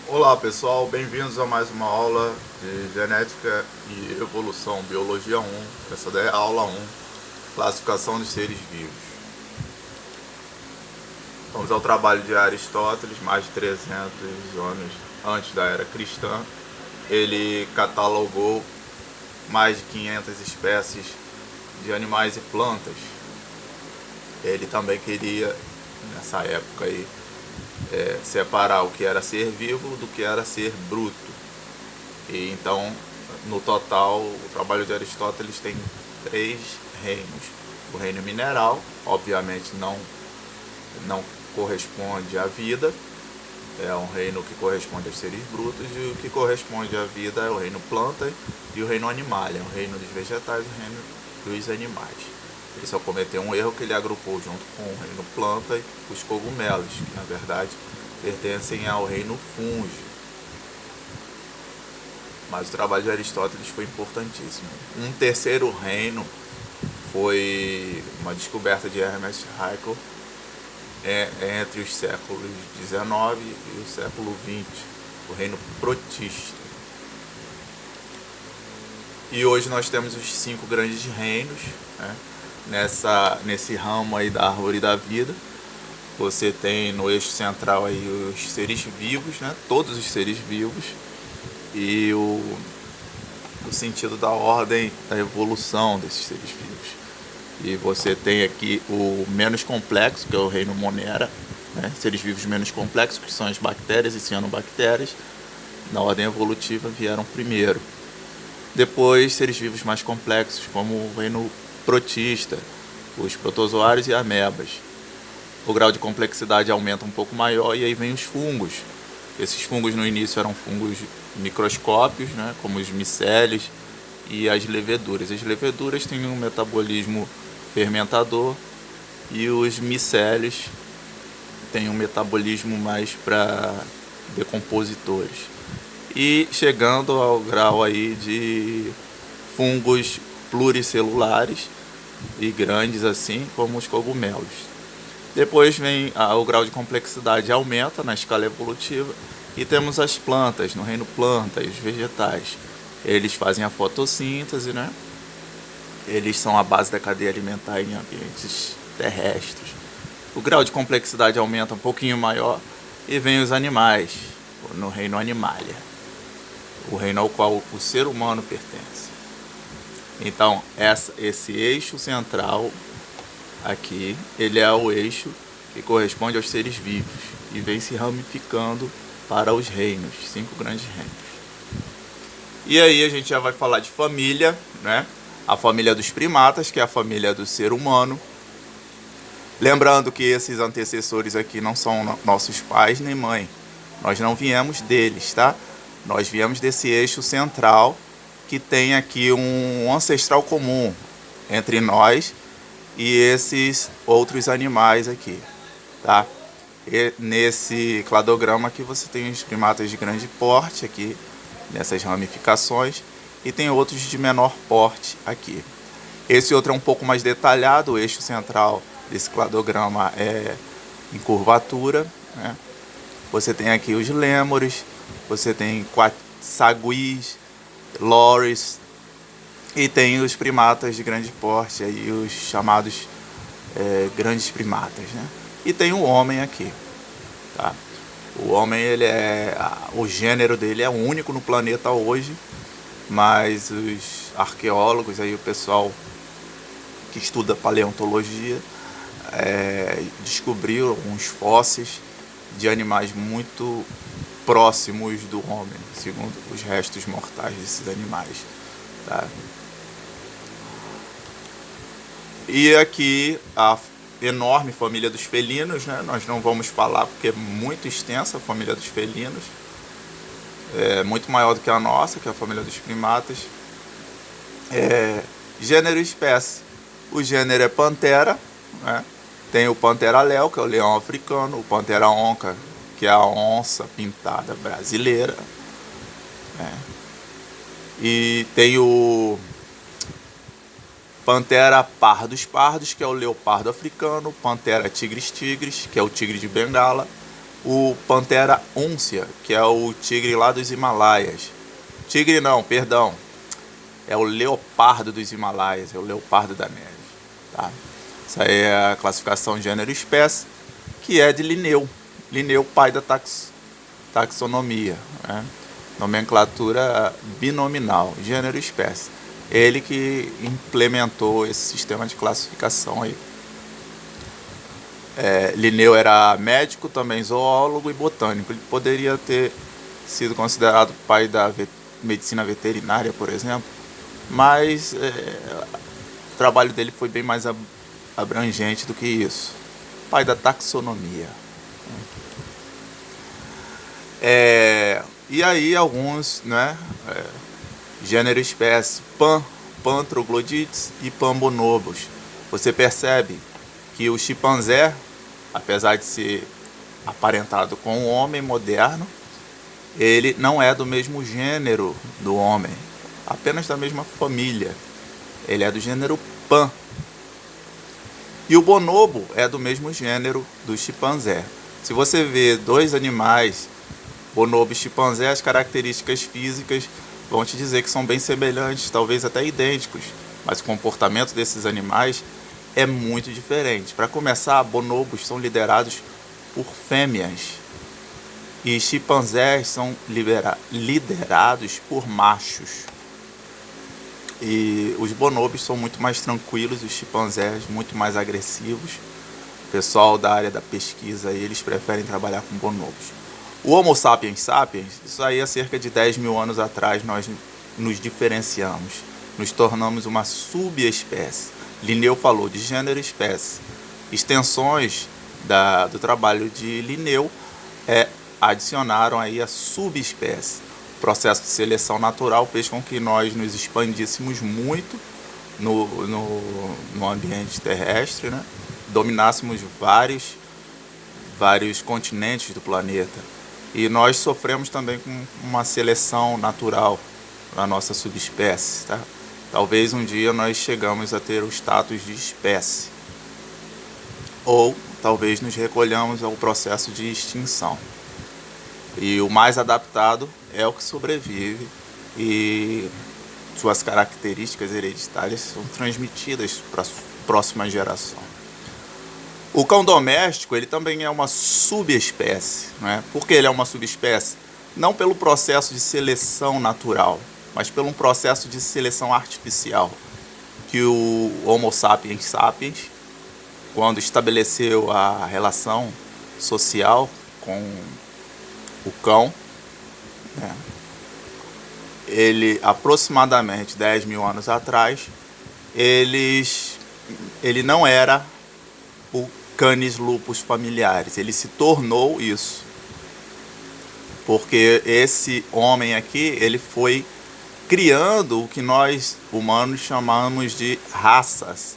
Olá pessoal, bem-vindos a mais uma aula de Genética e Evolução, Biologia 1. Essa daí é a aula 1, Classificação dos Seres Vivos. Vamos ao trabalho de Aristóteles, mais de 300 anos antes da era cristã. Ele catalogou mais de 500 espécies de animais e plantas. Ele também queria, nessa época aí, separar o que era ser vivo do que era ser bruto. E então, no total, o trabalho de Aristóteles tem 3 reinos. O reino mineral, obviamente não corresponde à vida, é um reino que corresponde aos seres brutos, e o que corresponde à vida é o reino planta e o reino animal, é o reino dos vegetais e o reino dos animais. Ele só cometeu um erro que ele agrupou junto com o reino planta e os cogumelos, que na verdade pertencem ao reino fúngico. Mas o trabalho de Aristóteles foi importantíssimo. Um terceiro reino foi uma descoberta de Ernest Haeckel entre os séculos XIX e o século XX, o reino protista. E hoje nós temos os 5 grandes reinos, né? Nesse ramo aí da árvore da vida. Você tem no eixo central aí os seres vivos, né? Todos os seres vivos, e o sentido da ordem da evolução desses seres vivos. E você tem aqui o menos complexo, que é o reino Monera, né? Seres vivos menos complexos, que são as bactérias e cianobactérias, na ordem evolutiva vieram primeiro. Depois, seres vivos mais complexos, como o reino protista, os protozoários e amebas. O grau de complexidade aumenta um pouco maior, e aí vem os fungos. Esses fungos no início eram fungos microscópios, né, como os micélios e as leveduras. As leveduras têm um metabolismo fermentador e os micélios têm um metabolismo mais para decompositores. E chegando ao grau aí de fungos pluricelulares e grandes assim, como os cogumelos. Depois vem o grau de complexidade aumenta na escala evolutiva, e temos as plantas, no reino planta, e os vegetais. Eles fazem a fotossíntese, né? Eles são a base da cadeia alimentar em ambientes terrestres. O grau de complexidade aumenta um pouquinho maior, e vem os animais, no reino animalia, o reino ao qual o ser humano pertence. Então, esse eixo central aqui, ele é o eixo que corresponde aos seres vivos e vem se ramificando para os reinos, 5 grandes reinos. E aí a gente já vai falar de família, né? A família dos primatas, que é a família do ser humano. Lembrando que esses antecessores aqui não são nossos pais nem mãe. Nós não viemos deles, tá? Nós viemos desse eixo central que tem aqui um ancestral comum entre nós e esses outros animais aqui, tá? E nesse cladograma aqui você tem os primatas de grande porte aqui, nessas ramificações, e tem outros de menor porte aqui. Esse outro é um pouco mais detalhado, o eixo central desse cladograma é em curvatura, né? Você tem aqui os lêmures, você tem saguis, loris, e tem os primatas de grande porte, aí os chamados grandes primatas, né? E tem o homem aqui, tá? O homem, o gênero dele é único no planeta hoje, mas os arqueólogos, aí o pessoal que estuda paleontologia, descobriu alguns fósseis de animais muito próximos do homem, segundo os restos mortais desses animais, tá? E aqui a enorme família dos felinos, né? Nós não vamos falar porque é muito extensa a família dos felinos, é muito maior do que a nossa, que é a família dos primatas. Gênero e espécie. O gênero é Panthera, né? Tem o Panthera leo, que é o leão africano, o Panthera onca, que é a onça pintada brasileira, né? E tem o Panthera pardus pardos, que é o leopardo africano, Panthera tigris tigris, que é o tigre de Bengala, o Panthera uncia, que é o tigre lá dos Himalaias. Tigre não, perdão. É o leopardo dos Himalaias, é o leopardo da neve. Tá? Essa aí é a classificação gênero e espécie, que é de Linneu. Linneu, pai da taxonomia, né? Nomenclatura binominal, gênero e espécie. Ele que implementou esse sistema de classificação aí. Linneu era médico, também zoólogo e botânico. Ele poderia ter sido considerado pai da medicina veterinária, por exemplo, mas o trabalho dele foi bem mais abrangente do que isso. Pai da taxonomia. E aí alguns, né, gênero e espécie, Pan troglodytes e Pan bonobos. Você percebe que o chimpanzé, apesar de ser aparentado com o homem moderno, ele não é do mesmo gênero do homem, apenas da mesma família. Ele é do gênero Pan. E o bonobo é do mesmo gênero do chimpanzé. Se você vê dois animais, bonobo e chimpanzé, as características físicas vão te dizer que são bem semelhantes, talvez até idênticos, mas o comportamento desses animais é muito diferente. Para começar, bonobos são liderados por fêmeas e chimpanzés são liderados por machos. E os bonobos são muito mais tranquilos, os chimpanzés muito mais agressivos. O pessoal da área da pesquisa aí, eles preferem trabalhar com bonobos. O Homo sapiens sapiens, isso aí há cerca de 10 mil anos atrás nós nos diferenciamos, nos tornamos uma subespécie. Linneu falou de gênero e espécie. Extensões do trabalho de Linneu adicionaram aí a subespécie. O processo de seleção natural fez com que nós nos expandíssemos muito no ambiente terrestre, né? Dominássemos vários continentes do planeta. E nós sofremos também com uma seleção natural na nossa subespécie. Tá? Talvez um dia nós chegamos a ter o status de espécie. Ou talvez nos recolhamos ao processo de extinção. E o mais adaptado é o que sobrevive e suas características hereditárias são transmitidas para a próxima geração. O cão doméstico, ele também é uma subespécie, né? Por que ele é uma subespécie? Não pelo processo de seleção natural, mas pelo processo de seleção artificial, que o Homo sapiens sapiens, quando estabeleceu a relação social com o cão, né? Ele, aproximadamente 10 mil anos atrás, ele não era o Canis lupus familiaris, ele se tornou isso, porque esse homem aqui, ele foi criando o que nós humanos chamamos de raças,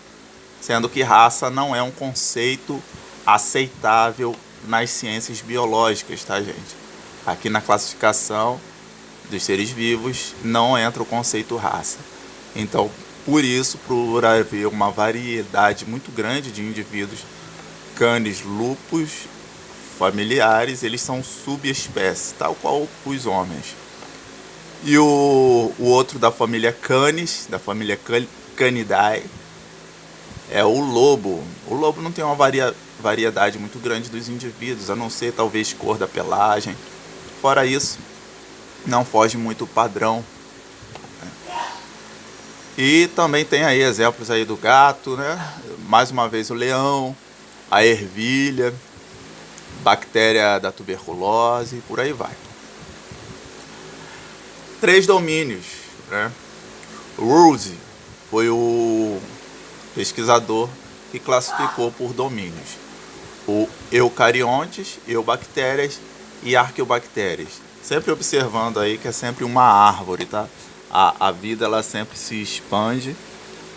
sendo que raça não é um conceito aceitável nas ciências biológicas, tá, gente? Aqui na classificação dos seres vivos não entra o conceito raça. Então, por isso, por haver uma variedade muito grande de indivíduos Canis lupus familiares, eles são subespécies, tal qual os homens. E o outro da família Canis, da família Canidae, é o lobo. O lobo não tem uma variedade muito grande dos indivíduos, a não ser talvez cor da pelagem. Fora isso, não foge muito o padrão. E também tem aí exemplos aí do gato, né? Mais uma vez o leão, a ervilha, bactéria da tuberculose, por aí vai. 3 domínios, né? Ruse foi o pesquisador que classificou por domínios: o eucariontes, eubactérias e arqueobactérias. Sempre observando aí que é sempre uma árvore, tá? A vida, ela sempre se expande,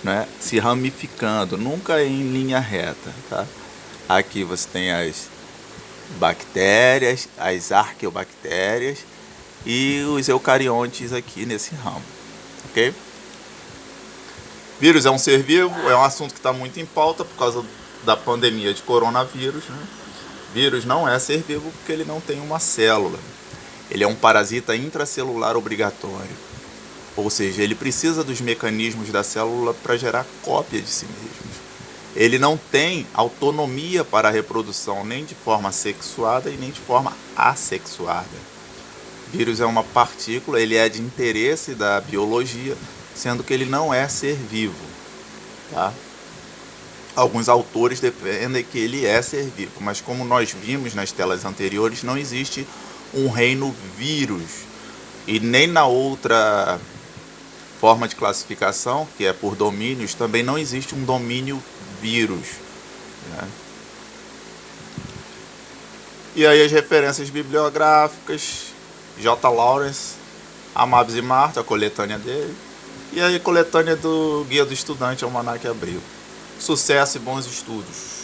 né? Se ramificando, nunca em linha reta, tá? Aqui você tem as bactérias, as arqueobactérias e os eucariontes aqui nesse ramo, ok? Vírus é um ser vivo, é um assunto que está muito em pauta por causa da pandemia de coronavírus, né? Vírus não é ser vivo porque ele não tem uma célula. Ele é um parasita intracelular obrigatório. Ou seja, ele precisa dos mecanismos da célula para gerar cópia de si mesmo. Ele não tem autonomia para a reprodução nem de forma sexuada e nem de forma assexuada. O vírus é uma partícula, ele é de interesse da biologia, sendo que ele não é ser vivo. Tá? Alguns autores defendem que ele é ser vivo, mas como nós vimos nas telas anteriores, não existe um reino vírus. E nem na outra forma de classificação, que é por domínios, também não existe um domínio vírus. Né? E aí as referências bibliográficas, J. Lawrence, Amabs e Marta, a coletânea dele, e aí a coletânea do Guia do Estudante, Almanac Abril. Sucesso e bons estudos!